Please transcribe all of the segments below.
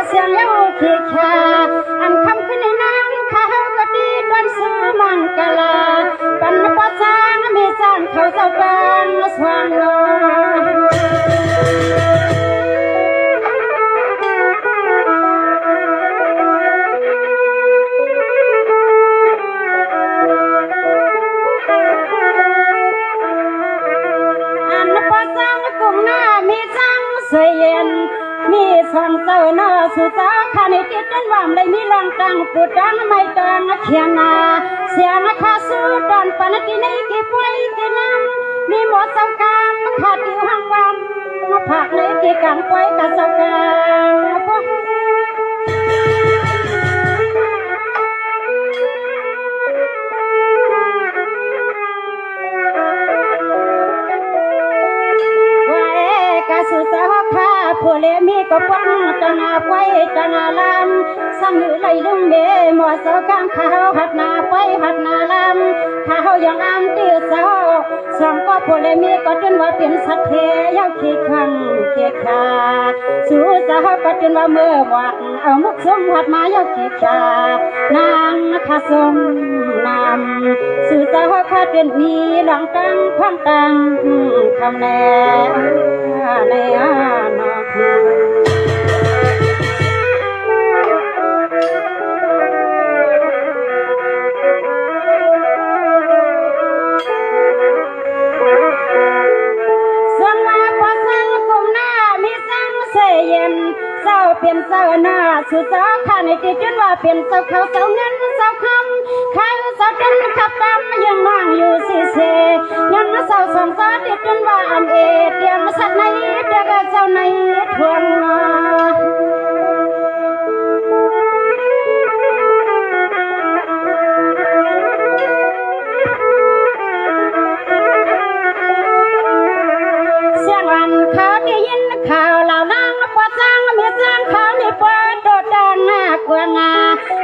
เสียงเย้าขี้ขาอันคำขึ้นในน้ำข้าวก็ดีดวนซื้อมังกลาปันปะจางมีจางเขาเจ้ากันสว่างลเสียนมีสังเจ้าหน้าสุตาขานิติจนวามได้มีลังตังปุดังไม่ตังเขียนนาเสียงข้าสู้ดอนปนกินกีป่วยกินน้ำมีหมดสังการขาดที่ห้างวันมาผักเลยกีกังป่วยกับสังการสุสาข้าผู้เลมีก็ปังตนาไปตนาลำซ้ำอยู่ไหลลุงเบหมอสกังข้าวหัดนาไปหัดนาลำข้าวยังอ้ำตื้อสาวสองก็ผู้เลมีก็จนว่าเป็นสัตว์เทยาขี้ขังเขี้ขาสุสาก็จนว่าเมื่อวักเอามุกสมหัดมายาขี้ขานางข้าสมนำสุสาข้าจนมีหลังตังควันตังคำแน่ในอาณาเขตส่วนมาพอสังกุมหน้ามีสังเสยนเศร้าเปลี่ยนเศร้าหน้าสุดท้ายข้าในที่จนว่าเปลี่ยนเศร้าเขาเศร้าเงินเศร้าคำข้าเศร้าจนขับตามยังนั่งอยู่สิเสยังเศร้าสองตาที่จนว่าอันเอเตียงสัตว์ในเด็กเจ้าในทวงมาเสียงวันเขาได้ยินข่าวเหล่านั่งปอจังมีจังเขาในปอดโดดดังกวง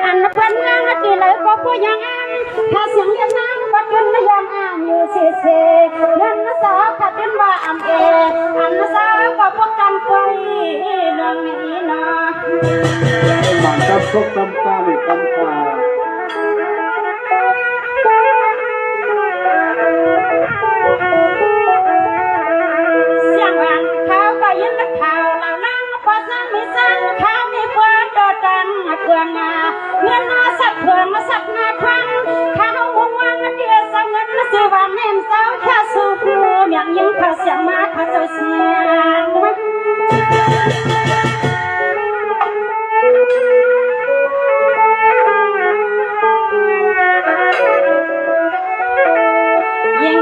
อันเป็นนางที่เลยก็ผู้ยังอันถ้าเสียงยังนั่งก็จนยังอ่านอยู่เสียยันสาวขัดจนว่าอันเออันสาวก็พบกันไปเรื่องนี้นะหมันกับพวกกำกาหรือกำกาเสียงวันเขาก็ยินข่าวเหล่านั่งพอจังมีจังเขามีปอดโดดดังกวงเงินนาสับเพื่องสับนาทังเขาวงวังเดียสังเงินสิวันเห็นเจ้าแค่สู้ผู้เมียงยิงเขาเสียงมาเขาเจ้าเสียงยิง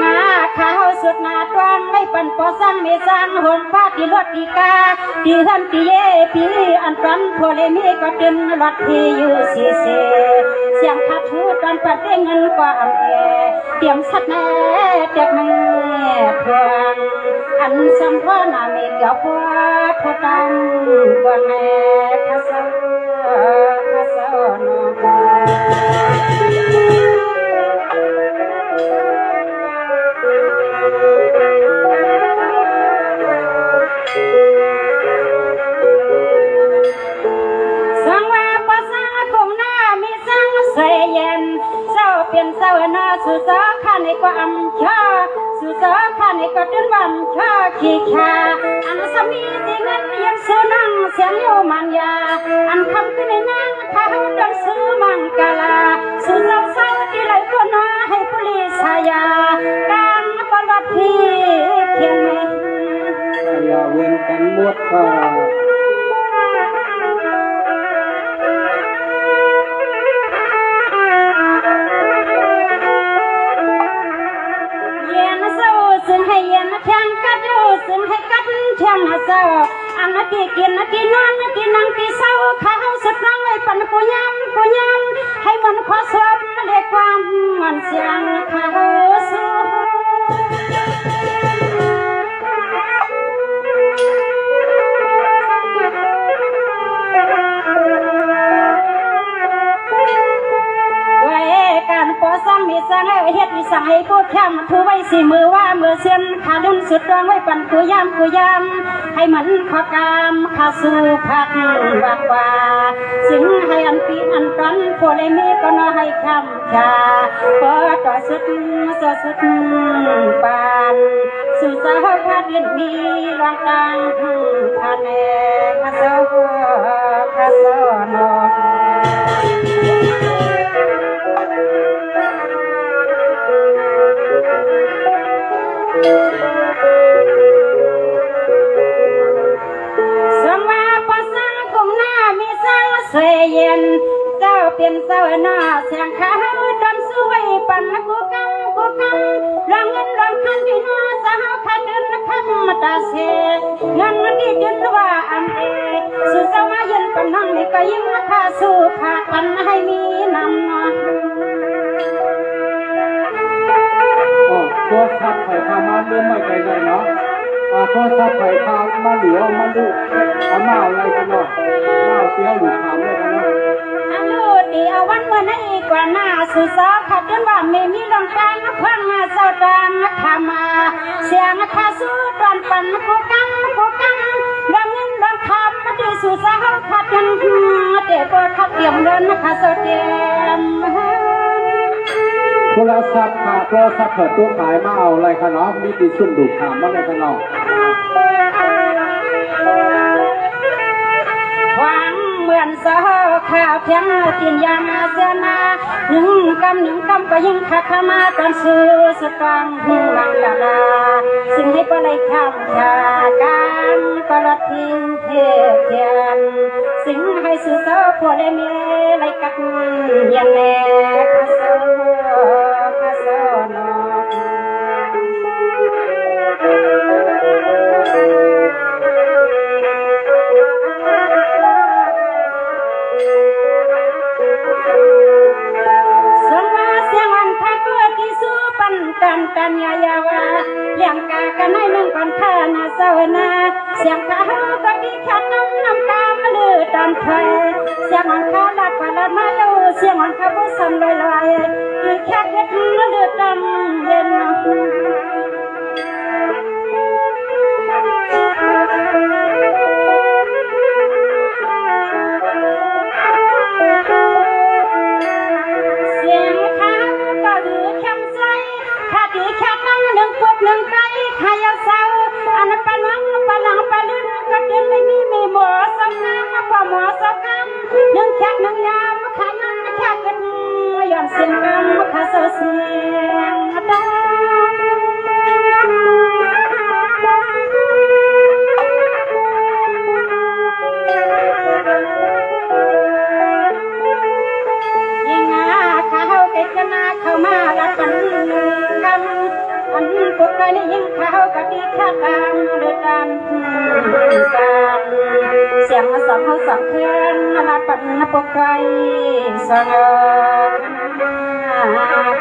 เขาสุดนาตวนไม่ปันปอสังมีสังหงฟ้าที่รถตีกาตีท่านตีเย่ปีอันปันโพเลมีก็ดึงรถที่อยู่เสียงขัดหูตอนปัดเงินกว่าอันเอเตรียมสัตว์แน่เด็กแม่เพื่อนอันสัมพันธ์มีเกี่ยวกับทุตังกว่าแม่ข้าเจ้าสังว่าภาษาของหน้ามีสังเสยนเศร้าเปลี่ยนเศร้าหน้าสุสาข้าในก็อำชาสุสาข้าในก็จนวันชาขี้ขาอันสามีที่เงินยังซื้อนั่งเสียงโยมันยาอันคำขึ้นในนั่งข้าดอนซื้อมังกลาสุเศร้าที่ไหลก็น้าให้ปุริสายาการปฏิทีเขียนไม่อย่าเว้นกันหมดค่ะซึ่งให้เย็นแทงกัดอยู่ซึ่งให้กัดแทงเศร้าอันที่กินที่นอนที่นั่งที่เศร้าข้าวสุดนั่งไว้ปันกุยำให้มันขอสวมเรียกความมันเสียงข้าวสูไว้การปอ สร้างมีสร้างเฮ็ดวิสังให้ผู้แคมผู้ไว้สี่มือว่ามือเสียนขาดุนสุดรองไว้ปั่นกูยามให้เหมือนขอกามขาสู่พักวักว่าสิงให้อันปีอันตันโพเลมีก็นอให้คำชาพอต่อสุดปานสู่สาวคาดินมีรองกลางคาเนคาโซนอสมาปสังกุมหน้ามีสังเสยเย็นเจ้าเป็นเจ้าหน้าเสียงข้าดำสวยปันกูกำรางเงินรางคันที่น้าสาวคันเดินคันมาตาเสเงินมันดีจนว่าอันเอสู่สาวเย็นปันนั่งนี่ก็ยิ่งราคาสู่ผาปันให้มีนำมาตัวทับไผ่พามาเริ่มไม่ไกลเลยเนาะตัวทับไผ่พามาเหลือมาดูเอามาอะไรกันเนาะมาเสียหรือถามเลยกันเนาะอันลูกดีเอาวันเมื่อนั้นอีกว่าหน้าสู่สาวขัดจนว่าไม่มีรองการนักพังมาเจ้าดานนักขามาเสียงนักขาสู้ตอนปั่นกูกำรางเงินรางคำมาดีสู่สาวขัดจนเด็กก็ขัดเตรียมเดินนักขาโซเดียมโทรศัพท์ค่ะโทรศัพท์เปิดตู้ขายมาเอาอะไรคะเนาะมีติดชุ่มดูดถามมาเลยคะเนาะหวังเหมือนสาวข้าวเพียงกินยามาเสนาหนึ่งกำก็ยิ่งขัดขามาตอนซื้อสตังหูบังกาลาสิ่งให้ปลายคำชาการปลดทิ้งเทียนสิ่งให้สื่อสาวพวเลมีไรกัดยันแน่คาโซนอกันยายาวาเลี้ยงกากันให้นึ่งก่อนข้านาเศร้านาเสียงข้าก็ดีแค่น้ำตามาลือตามไฟเสียงของข้าลัดกว่าลัดมาลูเสียงของข้าผู้ซ้ำลอยคือแค่เล็ดมาลือตามเย็นหนึ่งไก่ขายเศร้าอันปะลังปะลื่นก็เดินไม่มีหมอสองน้ำพอหมอสองคำหนึ่งแขกหนึ่งยามขายน้ำแขกกันย้อนเสียงกำขาเสียงดังยิงข้าวเกจนาเข้ามาละปันกำอันพวกนี้ยิ่งข้าวกะทิข้าตามเดือดดำกันเสียงสองเขาสองเครื่องละปันพวกไก่สอง